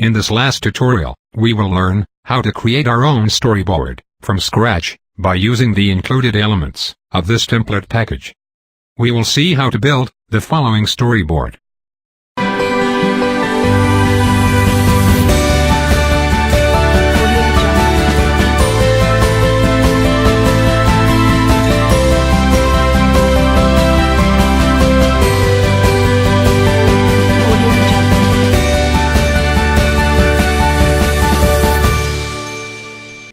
In this last tutorial, we will learn how to create our own storyboard from scratch by using the included elements of this template package. We will see how to build the following storyboard.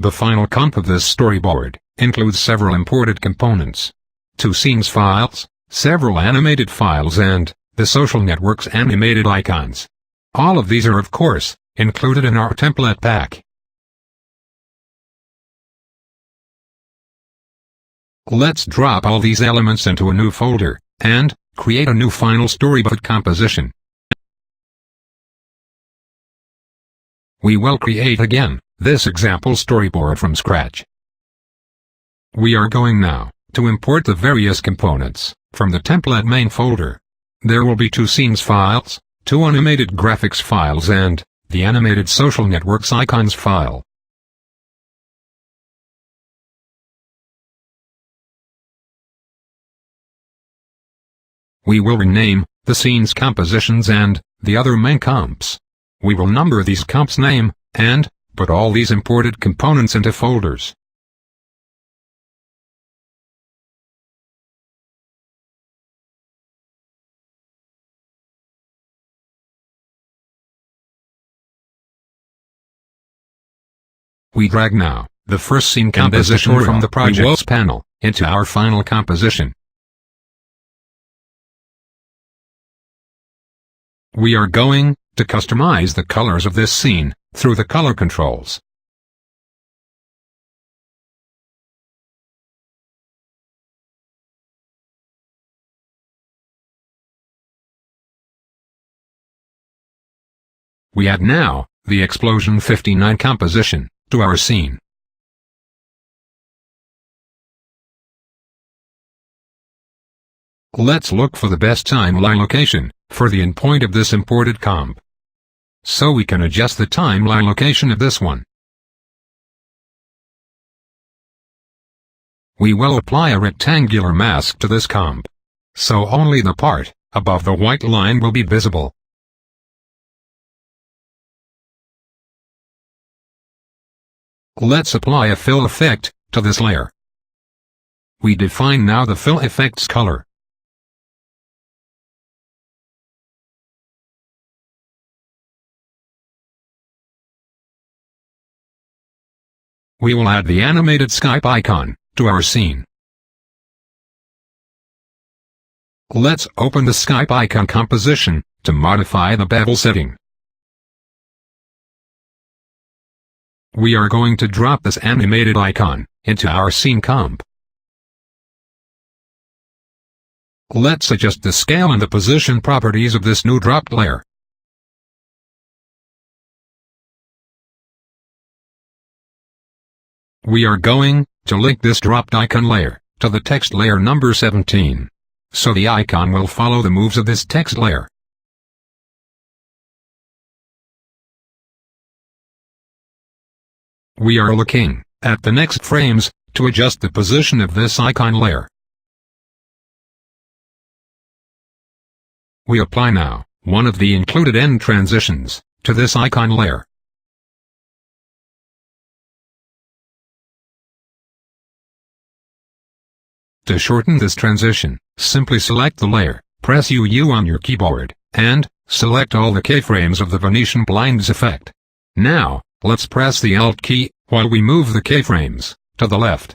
The final comp of this storyboard includes several imported components: 2 scenes files, several animated files, and the social network's animated icons. All of these are, of course, included in our template pack. Let's drop all these elements into a new folder and create a new final storyboard composition. We will create again this example storyboard from scratch. We are going now to import the various components from the template main folder. There will be 2 scenes files, 2 animated graphics files, and the animated social networks icons file. We will rename the scenes compositions and the other main comps. We will number these comps name and put all these imported components into folders. We drag now the first scene composition from the projects panel into our final composition. We are going to customize the colors of this scene through the color controls. We add now the Explosion 59 composition to our scene. Let's look for the best timeline location for the endpoint of this imported comp, so we can adjust the timeline location of this one. We will apply a rectangular mask to this comp, so only the part above the white line will be visible. Let's apply a fill effect to this layer. We define now the fill effect's color. We will add the animated Skype icon to our scene. Let's open the Skype icon composition to modify the bevel setting. We are going to drop this animated icon into our scene comp. Let's adjust the scale and the position properties of this new dropped layer. We are going to link this dropped icon layer to the text layer number 17, so the icon will follow the moves of this text layer. We are looking at the next frames to adjust the position of this icon layer. We apply now one of the included end transitions to this icon layer. To shorten this transition, simply select the layer, press UU on your keyboard, and select all the keyframes of the Venetian blinds effect. Now, let's press the Alt key while we move the keyframes to the left.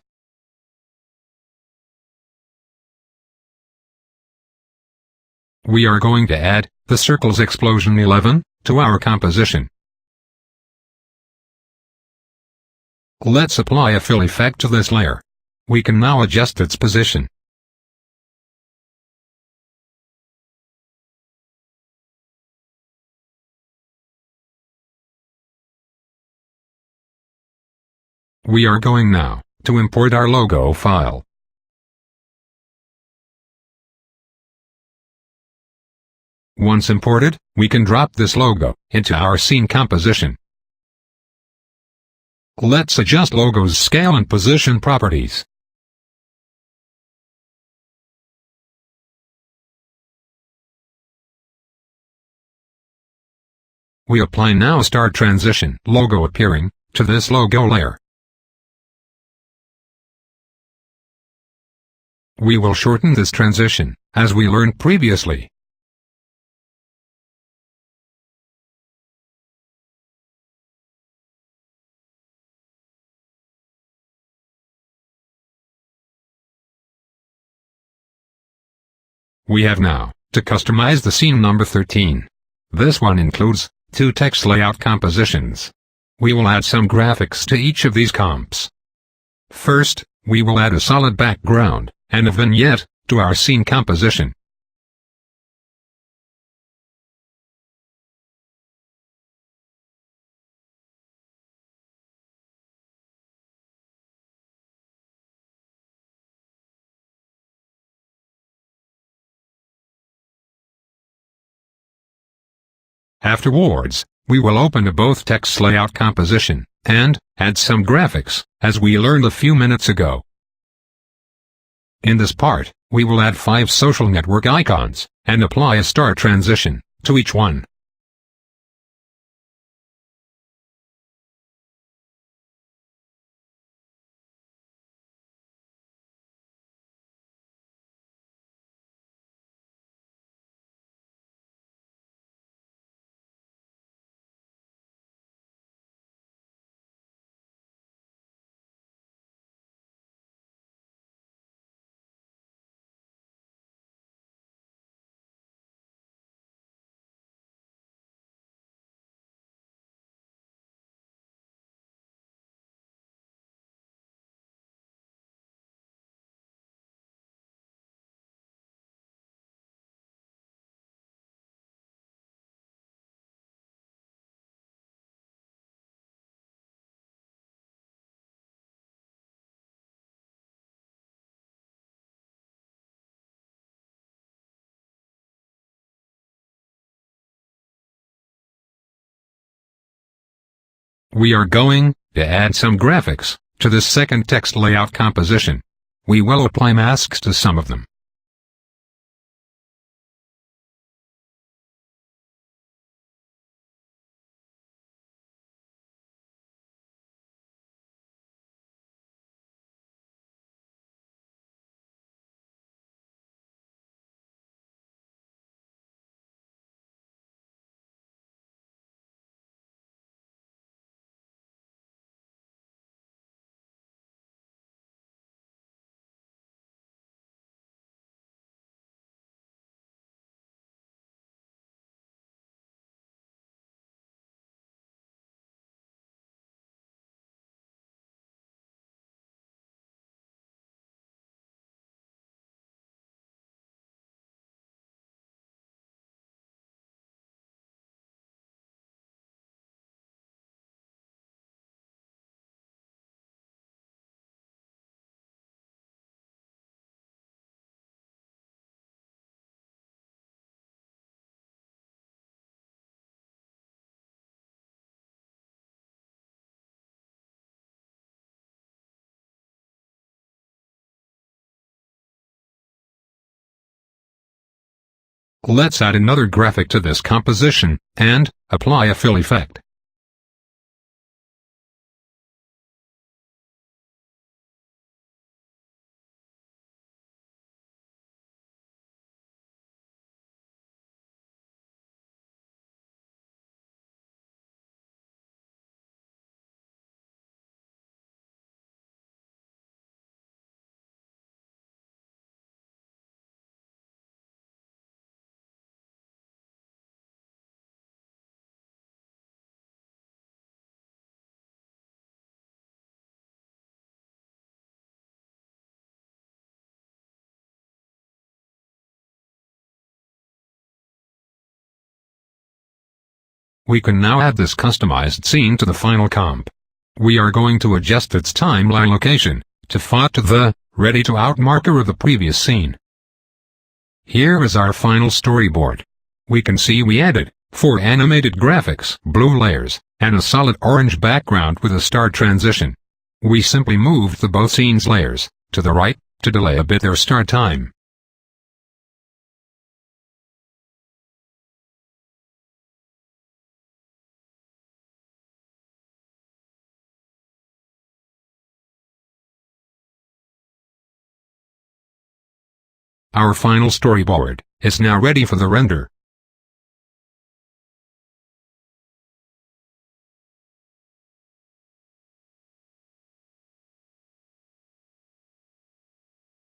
We are going to add the circle's Explosion 11 to our composition. Let's apply a fill effect to this layer. We can now adjust its position. We are going now to import our logo file. Once imported, we can drop this logo into our scene composition. Let's adjust logo's scale and position properties. We apply now Start Transition logo appearing to this logo layer. We will shorten this transition, as we learned previously. We have now to customize the scene number 13. This one includes 2 text layout compositions. We will add some graphics to each of these comps. First, we will add a solid background and a vignette to our scene composition. Afterwards, we will open a both text layout composition and add some graphics, as we learned a few minutes ago. In this part, we will add 5 social network icons and apply a start transition to each one. We are going to add some graphics to this second text layout composition. We will apply masks to some of them. Let's add another graphic to this composition and apply a fill effect. We can now add this customized scene to the final comp. We are going to adjust its timeline location to fit to the ready to out marker of the previous scene. Here is our final storyboard. We can see we added 4 animated graphics, blue layers, and a solid orange background with a star transition. We simply moved the both scenes layers to the right to delay a bit their start time. Our final storyboard is now ready for the render.